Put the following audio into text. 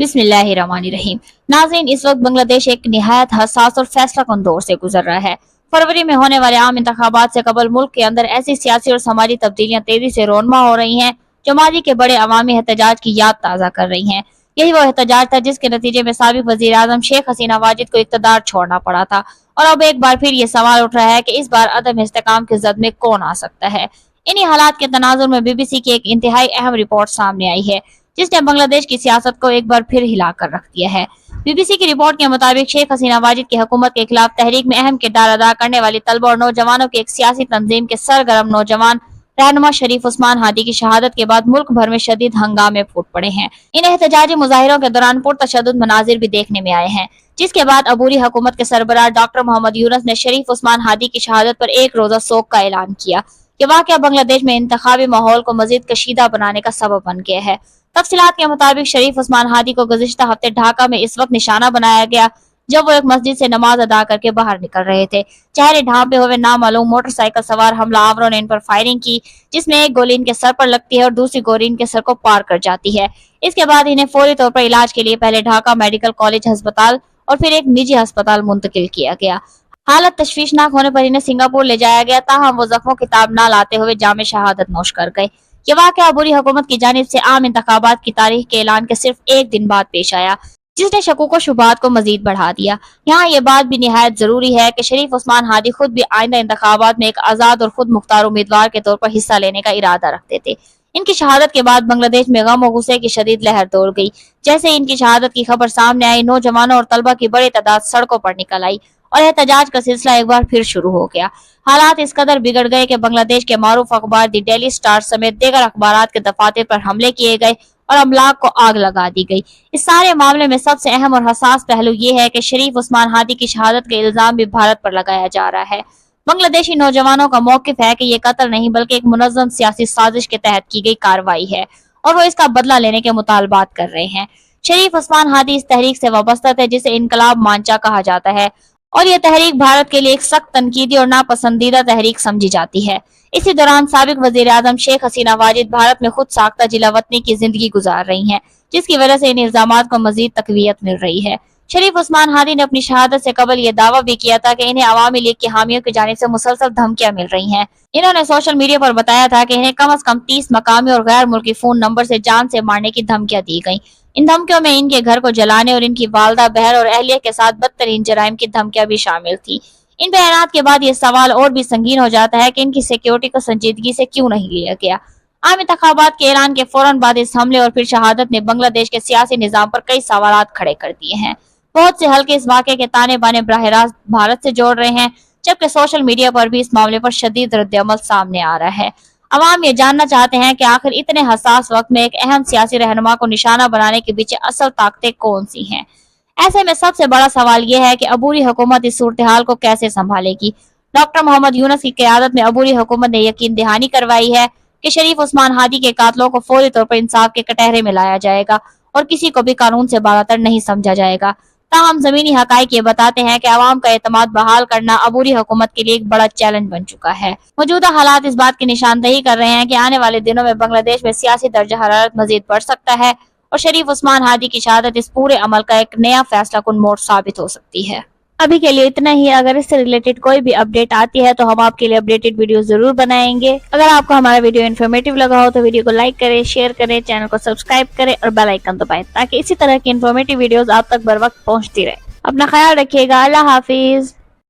बिस्मिल्लाहिर्रहमानिर्रहीम। नाज़रीन, इस वक्त बांग्लादेश एक निहायत हसास और फैसला कुन दौर से गुजर रहा है। फरवरी में होने वाले आम इंतखाबात से कबल मुल्क के अंदर ऐसी सियासी और समाजी तब्दीलियां तेजी से रोनमा हो रही हैं जो माजी के बड़े अवामी एहतजाज की याद ताज़ा कर रही हैं। यही वो एहतजाज था जिसके नतीजे में साबिक वजीर आजम शेख हसीना वाजिद को इक़्तिदार छोड़ना पड़ा था। और अब एक बार फिर ये सवाल उठ रहा है कि इस बार अदम इस्तेकाम की जद में कौन आ सकता है। इन्हीं हालात के तनाजुर में BBC की एक इंतहाई अहम रिपोर्ट सामने आई है जिसने बांग्लादेश की सियासत को एक बार फिर हिला कर रख दिया है। BBC की रिपोर्ट के मुताबिक शेख हसीना वाजिद की हुकूमत के खिलाफ तहरीक में अहम किरदार अदा करने वाली तलबा और नौजवानों की एक सियासी तंजीम के सरगर्म नौजवान रहनुमा शरीफ उस्मान हादी की शहादत के बाद मुल्क भर में शदीद हंगामे फूट पड़े हैं। इन एहतजाजी मुजाहिरों के दौरान पुरतशद्दुद मनाजिर भी देखने में आए हैं, जिसके बाद अबूरी हुकूमत के सरबराह डॉक्टर मोहम्मद यूनुस ने शरीफ उस्मान हादी की शहादत पर एक रोजा सोग का ऐलान किया। ये वाकया बांग्लादेश में इंतखाबी माहौल को मजीद कशीदा बनाने का सबब बन गया है। तफसीलात के मुताबिक शरीफ उस्मान हादी को गुज़िश्ता हफ्ते ढाका में इस वक्त निशाना बनाया गया जब वो एक मस्जिद से नमाज अदा करके बाहर निकल रहे थे। चेहरे ढांपे हुए नामालूम मोटरसाइकिल सवार हमलावरों ने इन पर फायरिंग की, जिसमें एक गोली इनके सर पर लगती है और दूसरी गोली इनके सर को पार कर जाती है। इसके बाद इन्हें फौरी तौर पर इलाज के लिए पहले ढाका मेडिकल कॉलेज अस्पताल और फिर एक निजी अस्पताल मुंतकिल किया गया। हालत तशवीशनाक होने पर इन्हें सिंगापुर ले जाया गया, ताहम वो जख्मों की ताब ना लाते हुए जामे शहादत नोश कर गए। ये वाकया बुरी हुकूमत की जानिब से आम इंतखाबात की तारीख के ऐलान के सिर्फ एक दिन बाद पेश आया, जिसने शकूक व शुबहात को मजीद बढ़ा दिया। यहाँ ये बात भी निहायत जरूरी है कि शरीफ उस्मान हादी खुद भी आइंदा इंतखाबात में एक आजाद और खुद मुख्तार उम्मीदवार के तौर पर हिस्सा लेने का इरादा रखते थे। इनकी शहादत के बाद बांग्लादेश में गम और गुस्से की शदीद लहर दौड़ गई। जैसे इनकी शहादत की खबर सामने आई, नौजवानों और तलबा की बड़ी तादाद सड़कों पर निकल आई और एहतजाज का सिलसिला एक बार फिर शुरू हो गया। हालात इस कदर बिगड़ गए कि बांग्लादेश के मारूफ अखबार दी डेली स्टार समेत दीगर अखबारात के दफातर पर हमले किए गए और अमलाक को आग लगा दी गई। इस सारे मामले में सबसे अहम और हसास पहलू ये है कि शरीफ उस्मान हादी की शहादत का इल्जाम भी भारत पर लगाया जा रहा है। बांग्लादेशी नौजवानों का मौकिफ है कि ये कत्ल नहीं बल्कि एक मुनज़्ज़म सियासी साजिश के तहत की गई कार्रवाई है और वो इसका बदला लेने के मुतालबात कर रहे हैं। शरीफ उस्मान हादी इस तहरीक से वाबस्ता थे जिसे इनकलाब मांचा कहा जाता है और यह तहरीक भारत के लिए एक सख्त तनकीदी और नापसंदीदा तहरीक समझी जाती है। इसी दौरान साबिक वजीर आजम शेख हसीना वाजिद भारत में खुद साख्ता जिला वतनी की जिंदगी गुजार रही हैं, जिसकी वजह से इन इल्जामात को मजीद तकवीयत मिल रही है। शरीफ उस्मान हादी ने अपनी शहादत से कबल ये दावा भी किया था कि इन्हें अवामी लीग की हामियों की जानिब से मुसलसल धमकियां मिल रही हैं। इन्होंने सोशल मीडिया पर बताया था कि इन्हें कम अज कम 30 मकामी और गैर मुल्की फोन नंबर से जान से मारने की धमकियां दी गई। इन धमकियों में इनके घर को जलाने और इनकी वालदा, बहन और अहलिया के साथ बदतरीन जराइम की धमकियां भी शामिल थी। इन बयानात के बाद ये सवाल और भी संगीन हो जाता है कि इनकी सिक्योरिटी को संजीदगी से क्यों नहीं लिया गया। आम इंतखाबात के ऐलान के फौरन बाद इस हमले और फिर शहादत ने बांग्लादेश के सियासी निजाम पर कई सवालात खड़े कर दिए हैं। बहुत से हल्के इस वाक़े के ताने बाने बराह रास्त भारत से जोड़ रहे हैं, जबकि सोशल मीडिया पर भी इस मामले पर शदीद रद्द-ए-अमल सामने आ रहा है। अवाम ये जानना चाहते हैं कि आखिर इतने हसास वक्त में एक अहम सियासी रहनुमा को निशाना बनाने के पीछे असल ताकतें कौन सी हैं। ऐसे में सबसे बड़ा सवाल यह है कि अबूरी हुकूमत इस सूरत हाल को कैसे संभालेगी। डॉक्टर मोहम्मद यूनुस की क़यादत में अबूरी हुकूमत ने यकीन दहानी करवाई है कि शरीफ उस्मान हादी के कातलों को फौरी तौर पर इंसाफ के कटहरे में लाया जाएगा और किसी को भी कानून से बालातर नहीं समझा जाएगा। ताहम ज़मीनी हकाइक ये बताते हैं कि अवाम का एतमाद बहाल करना अबूरी हुकूमत के लिए एक बड़ा चैलेंज बन चुका है। मौजूदा हालात इस बात की निशानदही कर रहे हैं कि आने वाले दिनों में बांग्लादेश में सियासी दर्जा हरारत मजीद बढ़ सकता है और शरीफ उस्मान हादी की शहादत इस पूरे अमल का एक नया फैसला कुन मोड़ साबित हो सकती है। अभी के लिए इतना ही। अगर इससे रिलेटेड कोई भी अपडेट आती है तो हम आपके लिए अपडेटेड वीडियो जरूर बनाएंगे। अगर आपको हमारा वीडियो इन्फॉर्मेटिव लगा हो तो वीडियो को लाइक करें, शेयर करें, चैनल को सब्सक्राइब करें और बेल आइकन दबाएं ताकि इसी तरह की इन्फॉर्मेटिव वीडियोस आप तक बर वक्त पहुंचती रहे। अपना ख्याल रखिएगा। अल्लाह हाफिज।